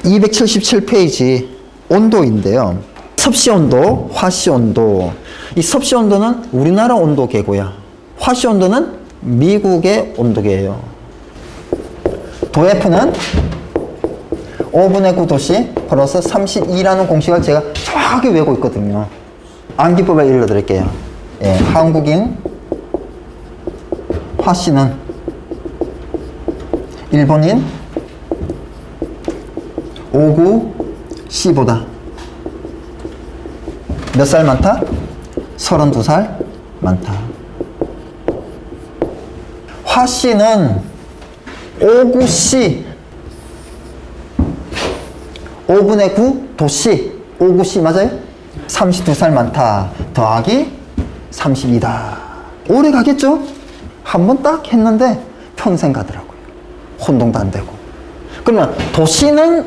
277페이지 온도인데요. 섭씨 온도, 화씨 온도. 이 섭씨 온도는 우리나라 온도계고요. 화씨 온도는 미국의 온도계예요. 도F는 5분의 9도씨 플러스 32라는 공식을 제가 정확하게 외우고 있거든요. 암기법을 읽어드릴게요. 예, 한국인 화씨는 일본인 59C보다 몇 살 많다? 32살 많다. 화씨는 59C 5분의 9도씨 59C 맞아요? 32살 많다 더하기 32다. 오래 가겠죠? 한 번 딱 했는데 평생 가더라고요. 혼동도 안 되고. 그러면 도씨는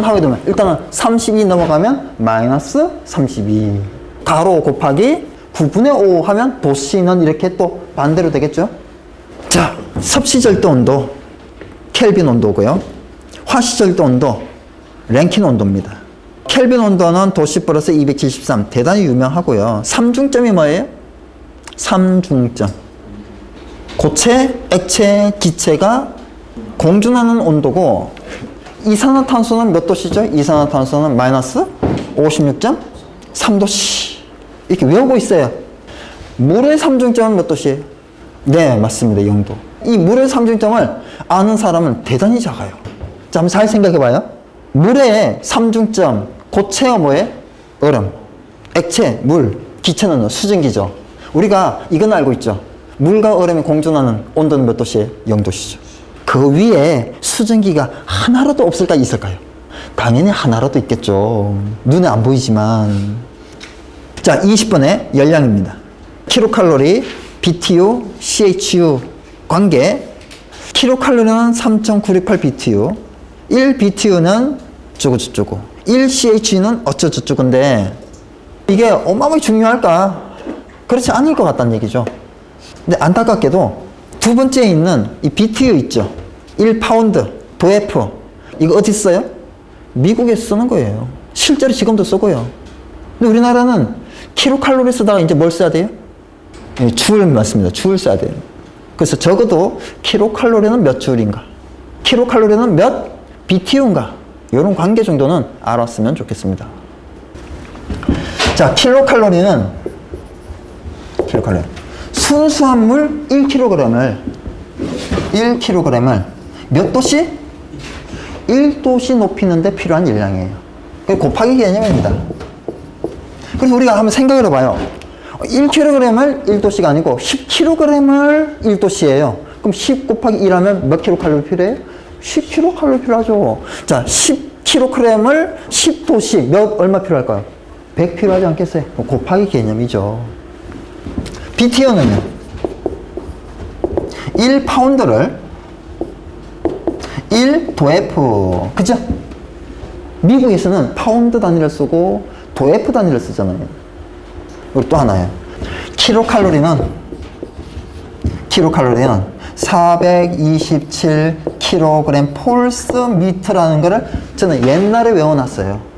하게 되면 일단은 32 넘어가면 마이너스 32 가로 곱하기 9분의 5 하면 도씨는 이렇게 또 반대로 되겠죠. 자, 섭씨 절대 온도 켈빈 온도고요. 화씨 절대 온도 랭킨 온도입니다. 켈빈 온도는 도씨 플러스 273 대단히 유명하고요. 삼중점이 뭐예요? 삼중점 고체, 액체, 기체가 공존하는 온도고 이산화탄소는 몇 도씨죠? 이산화탄소는 마이너스 56.3도씨 이렇게 외우고 있어요. 물의 삼중점은 몇 도씨예요? 네, 맞습니다. 0도. 이 물의 삼중점을 아는 사람은 대단히 작아요. 자, 한번 잘 생각해봐요. 물의 삼중점, 고체가 뭐예요? 얼음, 액체, 물, 기체는 수증기죠. 우리가 이건 알고 있죠. 물과 얼음이 공존하는 온도는 몇 도씨예요? 0도씨죠. 그 위에 수증기가 하나라도 없을까 있을까요? 당연히 하나라도 있겠죠. 눈에 안 보이지만. 자, 20번의 열량입니다. 킬로칼로리, BTU, CHU 관계. 킬로칼로리는 3.968 BTU, 1 BTU는 어쩌고저쩌고, 1 CHU는 어쩌고저쩌고인데 이게 어마어마하게 중요할까? 그렇지 않을 것 같다는 얘기죠. 근데 안타깝게도 두 번째에 있는 이 BTU 있죠. 1파운드, 도F. 이거 어디 써요? 미국에서 쓰는 거예요. 실제로 지금도 쓰고요. 근데 우리나라는 킬로칼로리 쓰다가 이제 뭘 써야 돼요? 줄 맞습니다. 줄 써야 돼요. 그래서 적어도 킬로칼로리는 몇 줄인가? 킬로칼로리는 몇 BTU인가? 이런 관계 정도는 알았으면 좋겠습니다. 자, 킬로칼로리는 순수한 물 1kg을 몇 도씨? 1도씨 높이는데 필요한 열량이에요. 곱하기 개념입니다. 그래서 우리가 한번 생각을 해봐요. 1kg을 1도씨가 아니고 10kg을 1도씨예요. 그럼 10 곱하기 1하면 몇 킬로칼로리 필요해요? 10kcal 필요하죠. 자, 10kg을 10도씨 얼마 필요할까요? 100 필요하지 않겠어요? 곱하기 개념이죠. BTU는요, 1파운드를 1도F, 그죠? 미국에서는 파운드 단위를 쓰고 도F 단위를 쓰잖아요. 그리고 또 하나요. 킬로칼로리는 427kg 폴스 미터라는 거를 저는 옛날에 외워놨어요.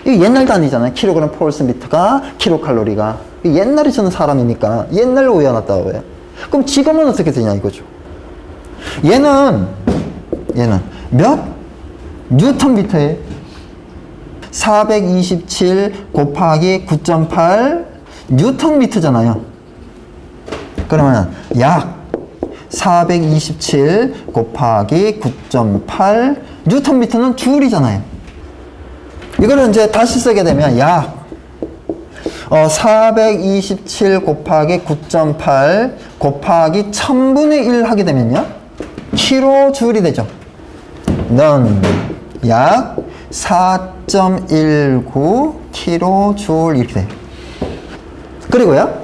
이게 옛날 단위잖아요. 킬로그램 폴스 미터가 킬로칼로리가. 옛날에 저는 사람이니까 옛날로 외워놨다고 해요. 그럼 지금은 어떻게 되냐 이거죠. 얘는 몇? 뉴턴 미터예요. 427 곱하기 9.8 뉴턴 미터잖아요. 그러면 약 427 곱하기 9.8 뉴턴 미터는 줄이잖아요. 이거를 이제 다시 쓰게 되면 약 427 곱하기 9.8 곱하기 1000분의 1 하게 되면요, 킬로줄이 되죠. 넌 약 4.19 킬로줄 이렇게 돼요. 그리고요,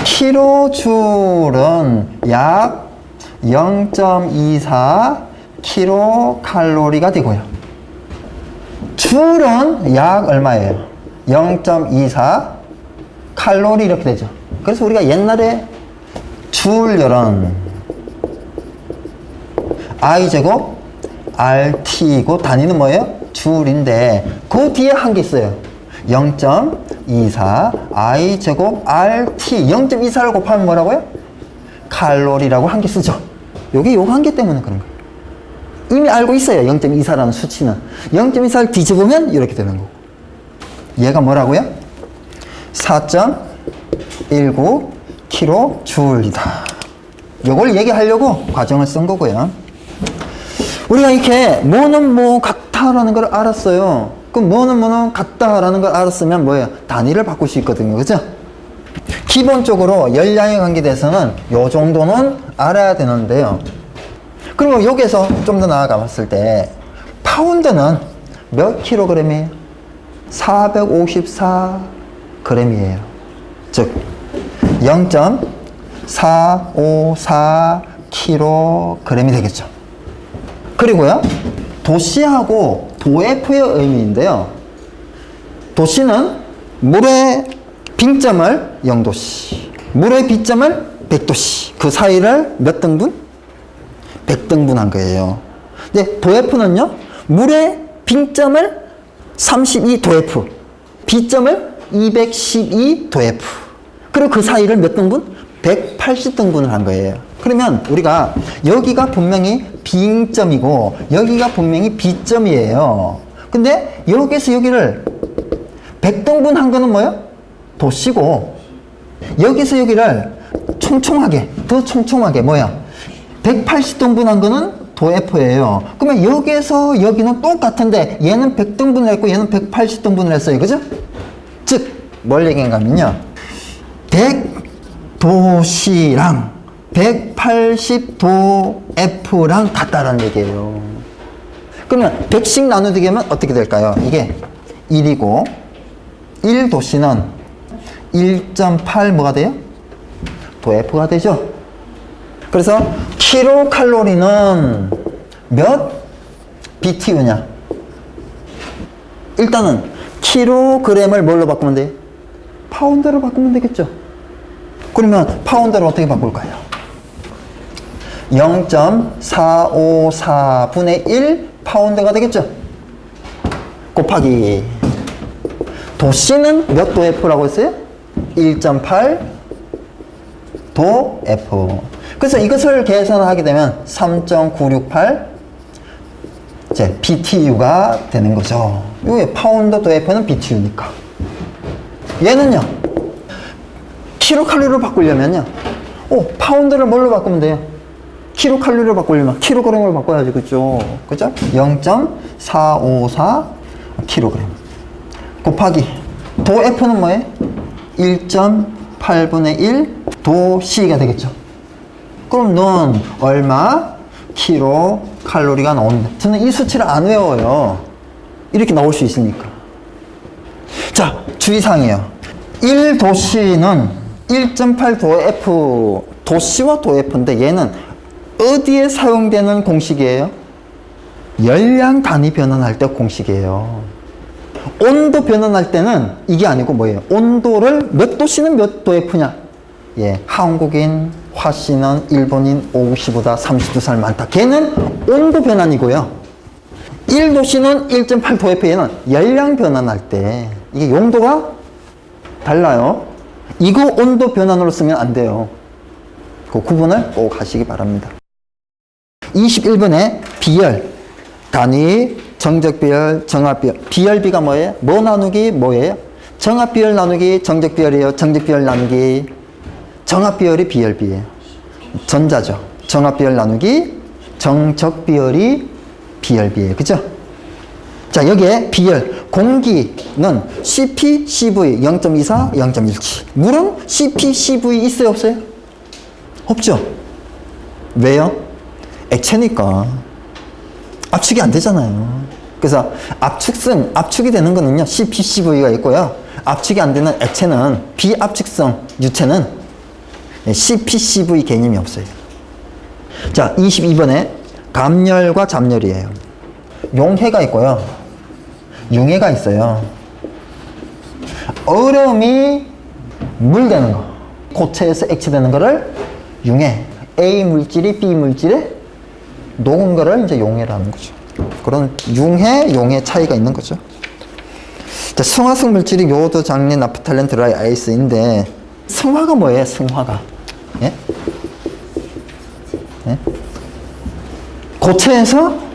킬로줄은 약 0.24 킬로칼로리가 되고요. 줄은 약 얼마예요? 0.24 칼로리 이렇게 되죠. 그래서 우리가 옛날에 줄열은 I제곱 RT이고 단위는 뭐예요? 줄인데 그 뒤에 한 게 있어요. 0.24 I 제곱 RT 0.24를 곱하면 뭐라고요? 칼로리라고 한 개 쓰죠. 요게 요거 한 개 때문에 그런 거예요. 이미 알고 있어요. 0.24라는 수치는 0.24를 뒤집으면 이렇게 되는 거고 얘가 뭐라고요? 4.19 kJ이다. 요걸 얘기하려고 과정을 쓴 거고요. 우리가 이렇게 뭐는 뭐 같다라는 걸 알았어요. 그럼 뭐는 같다라는 걸 알았으면 뭐예요? 단위를 바꿀 수 있거든요. 그죠? 기본적으로 열량에 관계돼서는 요 정도는 알아야 되는데요. 그리고 여기에서 좀 더 나아가 봤을 때 파운드는 몇 킬로그램이에요? 454g이에요. 즉 0.454kg이 되겠죠. 그리고요 도씨하고 도F의 의미인데요. 도씨는 물의 빙점을 0도씨, 물의 B점을 100도씨, 그 사이를 몇 등분? 100등분 한 거예요. 근데 도F는요 물의 빙점을 32도F, B점을 212도F, 그리고 그 사이를 몇 등분? 180등분을 한 거예요. 그러면 우리가 여기가 분명히 B점이고 여기가 분명히 B점이에요. 근데 여기서 여기를 100등분 한 거는 뭐예요? 도씨고 여기서 여기를 촘촘하게, 더 촘촘하게 뭐야? 180등분 한 거는 도F예요. 그러면 여기에서 여기는 똑같은데 얘는 100등분을 했고 얘는 180등분을 했어요. 그죠? 즉 뭘 얘기한가 하면요 100도씨랑 180도F랑 같다라는 얘기예요. 그러면 100씩 나누기 하면 어떻게 될까요? 이게 1이고 1도씨는 1.8 뭐가 돼요? 도F가 되죠. 그래서 킬로칼로리는 몇 BTU냐? 일단은 킬로그램을 뭘로 바꾸면 돼요? 파운드로 바꾸면 되겠죠. 그러면 파운드를 어떻게 바꿀까요? 0.454분의 1 파운드가 되겠죠. 곱하기 도씨는 몇 도F라고 했어요? 1.8 도F. 그래서 이것을 계산하게 되면 3.968 이제 BTU가 되는 거죠. 이게 파운드 도F는 BTU니까. 얘는요 킬로칼로리로 바꾸려면요 파운드를 뭘로 바꾸면 돼요? 킬로칼로리로 바꾸려면 킬로그램으로 바꿔야지. 그죠? 0.454 킬로그램 곱하기 도F는 뭐예요? 1.8분의 1 도C가 되겠죠. 그럼 넌 얼마 킬로칼로리가 나오는데 저는 이 수치를 안 외워요. 이렇게 나올 수 있으니까. 자, 주의사항이에요. 1도C는 1.8 도F, 도C와 도F인데 얘는 어디에 사용되는 공식이에요? 열량 단위 변환할 때 공식이에요. 온도 변환할 때는 이게 아니고 뭐예요? 온도를 몇 도씨는 몇 도F냐? 예, 한국인, 화씨는 일본인 50보다 32살 많다. 걔는 온도 변환이고요. 1도씨는 1.8 도F에는 열량 변환할 때 이게 용도가 달라요. 이거 온도 변환으로 쓰면 안 돼요. 그 구분을 꼭 하시기 바랍니다. 21번에 비열, 단위, 정적비열, 정합비열. 비열비가 뭐예요? 뭐 나누기 뭐예요? 정합비열 나누기 정적비열이에요. 정적비열 나누기 정합비열이 비열비예요. 전자죠. 정합비열 나누기 정적비열이 비열비예요. 그죠? 자, 여기에 비열, 공기는 CP, CV 0.24, 0.17. 물은 CP, CV 있어요, 없어요? 없죠? 왜요? 액체니까. 압축이 안 되잖아요. 그래서 압축이 되는 거는요, CP, CV가 있고요. 압축이 안 되는 액체는 비압축성 유체는 CP, CV 개념이 없어요. 자, 22번에 감열과 잡열이에요. 용해가 있고요. 융해가 있어요. 얼음이 물 되는 거, 고체에서 액체 되는 거를 융해. A 물질이 B 물질에 녹은 거를 이제 용해라는 거죠. 그런 융해, 용해 차이가 있는 거죠. 자, 승화성 물질이 요오드, 장린, 나프탈렌, 드라이 아이스인데 승화가 뭐예요? 승화가. 예? 예? 고체에서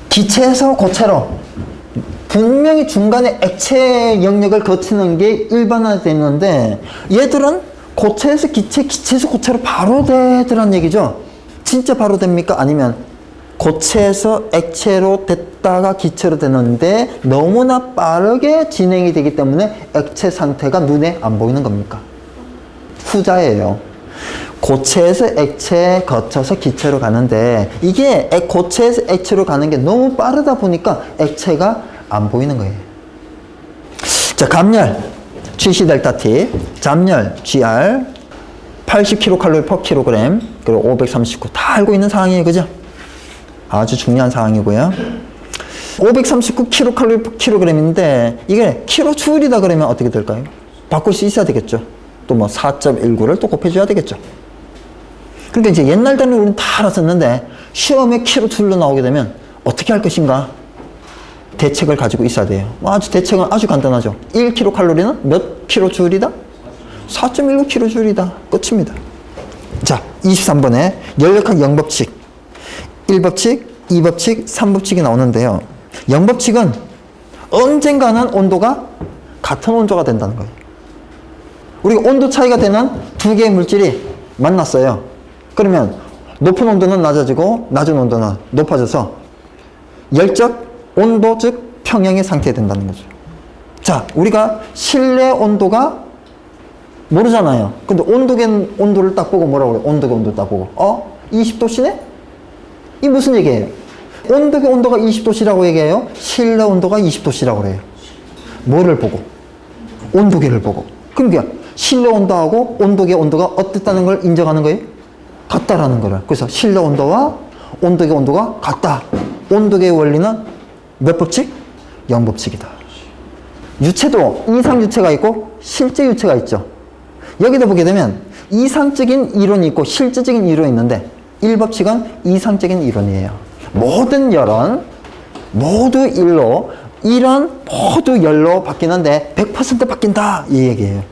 기체에서 고체로 분명히 중간에 액체 영역을 거치는 게 일반화됐는데 얘들은 고체에서 기체, 기체에서 고체로 바로 되더란 얘기죠. 진짜 바로 됩니까? 아니면 고체에서 액체로 됐다가 기체로 되는데 너무나 빠르게 진행이 되기 때문에 액체 상태가 눈에 안 보이는 겁니까? 후자예요. 고체에서 액체에 거쳐서 기체로 가는데 이게 고체에서 액체로 가는 게 너무 빠르다 보니까 액체가 안 보이는 거예요. 자, 감열 GC 델타 T, 잠열 GR 80kcal per kg 그리고 539 다 알고 있는 사항이에요. 그죠? 아주 중요한 사항이고요. 539kcal per kg인데 이게 킬로줄이다 그러면 어떻게 될까요? 바꿀 수 있어야 되겠죠. 또 뭐 4.19를 또 곱해줘야 되겠죠. 그러니까 이제 옛날 단위로 우리는 다 알았었는데 시험에 킬로줄로 나오게 되면 어떻게 할 것인가? 대책을 가지고 있어야 돼요. 대책은 아주 간단하죠. 1kcal는 몇 킬로줄이다? 4.19kJ이다. 끝입니다. 자, 23번에 열역학 0법칙 1법칙, 2법칙, 3법칙이 나오는데요. 0법칙은 언젠가는 온도가 같은 온도가 된다는 거예요. 우리가 온도 차이가 되는 두 개의 물질이 만났어요. 그러면 높은 온도는 낮아지고 낮은 온도는 높아져서 열적 온도 즉 평형의 상태에 된다는 거죠. 자, 우리가 실내 온도가 모르잖아요. 근데 온도를 딱 보고 뭐라고 그래요? 온도 딱 보고 20도씨네? 이 무슨 얘기예요? 온도계 온도가 20도씨라고 얘기해요? 실내 온도가 20도씨라고 그래요. 뭐를 보고? 온도계를 보고. 그러니까 실내 온도하고 온도계 온도가 어땠다는 걸 인정하는 거예요? 같다라는 거를. 그래서 실내 온도와 온도계 온도가 같다. 온도계의 원리는 몇 법칙? 0법칙이다. 유체도 이상유체가 있고 실제 유체가 있죠. 여기다 보게 되면 이상적인 이론이 있고 실제적인 이론이 있는데 1법칙은 이상적인 이론이에요. 모든 열은 모두 1로, 일은 모두 열로 바뀌는데 100% 바뀐다 이 얘기예요.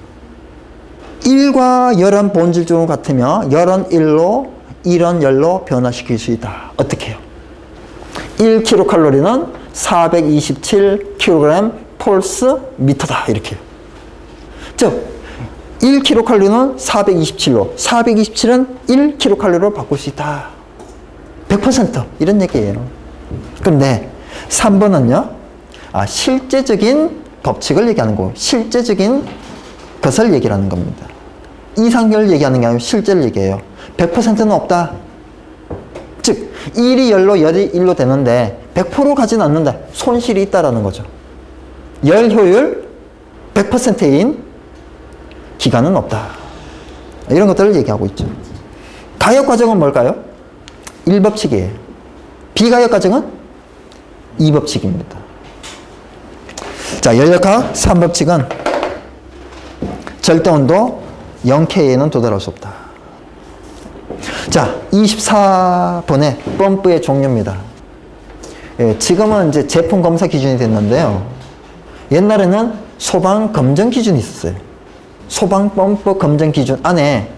1과 열은 본질적으로 같으며 열은 1로, 일은 열로 변화시킬 수 있다. 어떻게 해요? 1kcal는 427kg 폴스 미터다 이렇게. 즉 1kcal는 427로 427은 1kcal로 바꿀 수 있다. 100% 이런 얘기예요. 그런데 3번은요. 실제적인 법칙을 얘기하는 거고 실제적인 것을 얘기하는 겁니다. 이상결을 얘기하는 게 아니고 실제를 얘기해요. 100%는 없다. 즉 1이 열로 열이 1로 되는데 100% 가진 않는다. 손실이 있다라는 거죠. 열 효율 100%인 기간은 없다. 이런 것들을 얘기하고 있죠. 가역 과정은 뭘까요? 1법칙이에요. 비가역 과정은 2법칙입니다. 자, 열역학 3법칙은 절대온도 0K에는 도달할 수 없다. 자, 24번에 펌프의 종류입니다. 지금은 이제 제품 검사 기준이 됐는데요. 옛날에는 소방 검정 기준이 있었어요. 소방 펌프 검정 기준 안에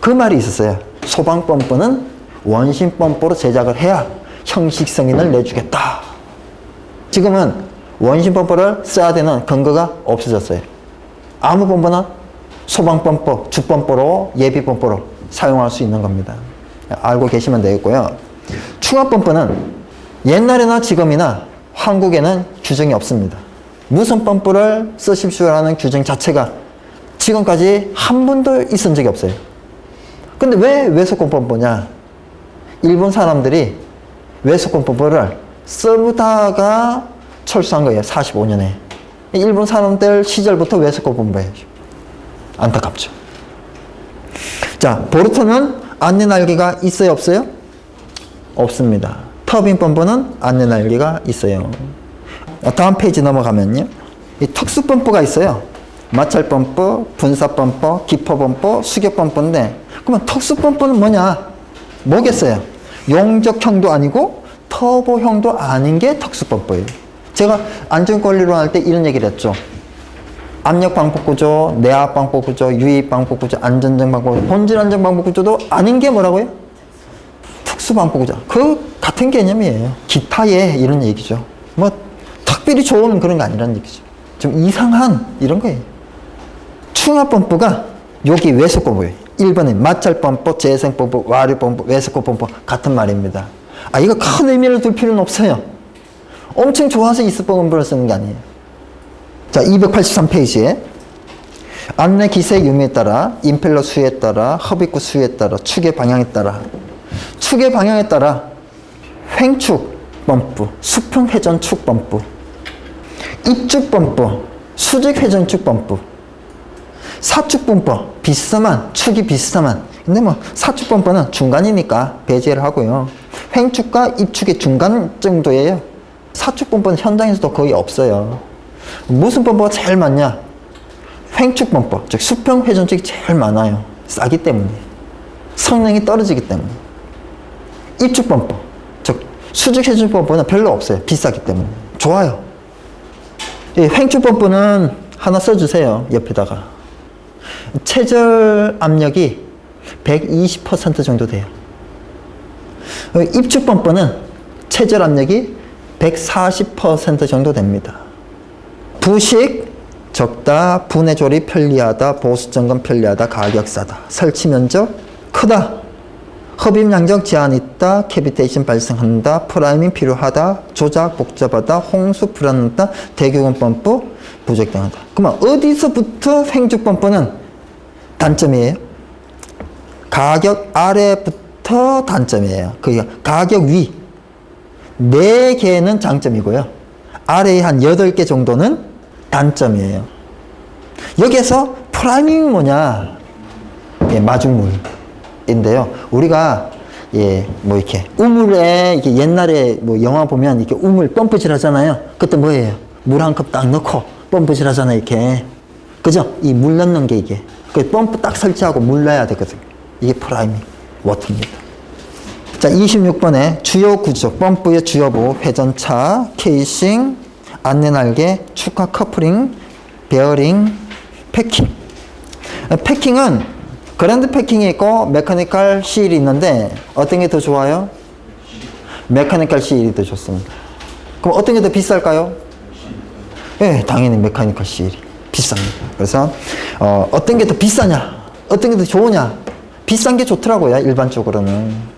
그 말이 있었어요. 소방 펌프는 원심 펌프로 제작을 해야 형식 승인을 내주겠다. 지금은 원심 펌프를 써야 되는 근거가 없어졌어요. 아무 펌프는 소방 펌프, 주 펌프로 예비 펌프로 사용할 수 있는 겁니다. 알고 계시면 되겠고요. 충합 펌프는 옛날이나 지금이나 한국에는 규정이 없습니다. 무슨 펌프를 쓰십시오라는 규정 자체가 지금까지 한 번도 있은 적이 없어요. 근데 왜 외석권 펌프냐? 일본 사람들이 외석권 펌프를 쓰다가 철수한 거예요. 45년에. 일본 사람들 시절부터 외석권 펌프예요. 안타깝죠. 자, 보르토는 안내 날개가 있어요? 없어요? 없습니다. 터빈 펌프는 안내 날개가 있어요. 다음 페이지 넘어가면요. 이 특수 펌프가 있어요. 마찰 펌프, 분사 펌프, 기포 펌프, 수격 펌프인데 그러면 특수 펌프는 뭐냐? 뭐겠어요? 용접형도 아니고 터보형도 아닌 게 특수펌프예요. 제가 안전관리론 할 때 이런 얘기를 했죠. 압력 방폭 구조, 내압 방폭 구조, 유입 방폭 구조, 안전정 방폭 구조, 본질 안전 방폭 구조도 아닌 게 뭐라고요? 특수 방폭 구조. 그 같은 개념이에요. 기타의 이런 얘기죠. 뭐 특별히 좋은 그런 거 아니라는 얘기죠. 좀 이상한 이런 거예요. 충압 펌프가 여기 외속 펌프예요. 1번에 마찰 펌프, 재생 펌프, 와류 펌프, 외속 펌프 같은 말입니다. 아, 이거 큰 의미를 둘 필요는 없어요. 엄청 좋아서 이스 펌프를 쓰는 게 아니에요. 자, 283페이지에 안내 기세의 유무에 따라, 임펠러 수에 따라, 흡입구 수에 따라, 축의 방향에 따라, 축의 방향에 따라 횡축 펌프, 수평 회전축 펌프, 입축 펌프, 수직 회전축 펌프, 사축 펌프 비슷하만, 축이 비슷하만. 근데 뭐 사축 펌프는 중간이니까 배제를 하고요. 횡축과 입축의 중간 정도예요. 사축 펌프는 현장에서도 거의 없어요. 무슨 펌프가 제일 많냐? 횡축 펌프, 즉 수평 회전축이 제일 많아요. 싸기 때문에. 성능이 떨어지기 때문에. 입축 펌프, 즉 수직 회전 펌프는 별로 없어요. 비싸기 때문에. 좋아요. 이 횡축 펌프는 하나 써주세요. 옆에다가. 최저 압력이 120% 정도 돼요. 입축 펌프는 최저 압력이 140% 정도 됩니다. 부식 적다, 분해 조립 편리하다, 보수 점검 편리하다, 가격 싸다, 설치 면적 크다, 흡입 양적 제한 있다, 캐비테이션 발생한다, 프라이밍 필요하다, 조작 복잡하다, 홍수 불안하다, 대규모 펌프 부적당하다. 그러면 어디서부터 횡축 펌프는 단점이에요? 가격 아래부터 단점이에요. 그러니까 가격 위 4개는 장점이고요. 아래에 한 8개 정도는 단점이에요. 여기에서 프라이밍이 뭐냐? 예, 마중물인데요. 우리가 뭐 이렇게 우물에 이렇게 옛날에 뭐 영화 보면 이렇게 우물 펌프질 하잖아요. 그때 뭐예요? 물 한 컵 딱 넣고 펌프질 하잖아요. 이렇게. 그죠? 이 물 넣는 게 이게. 그 펌프 딱 설치하고 물 넣어야 되거든요. 이게 프라이밍 워터입니다. 자, 26번에 주요 구조, 펌프의 주요부, 회전차, 케이싱, 안내날개, 축하 커플링, 베어링, 패킹. 패킹은 그랜드 패킹이 있고 메카니컬 시일이 있는데 어떤 게 더 좋아요? 메카니컬 시일이 더 좋습니다. 그럼 어떤 게 더 비쌀까요? 예, 당연히 메카니컬 시일이 비쌉니다. 그래서 어떤 게 더 비싸냐? 어떤 게 더 좋으냐? 비싼 게 좋더라고요, 일반적으로는.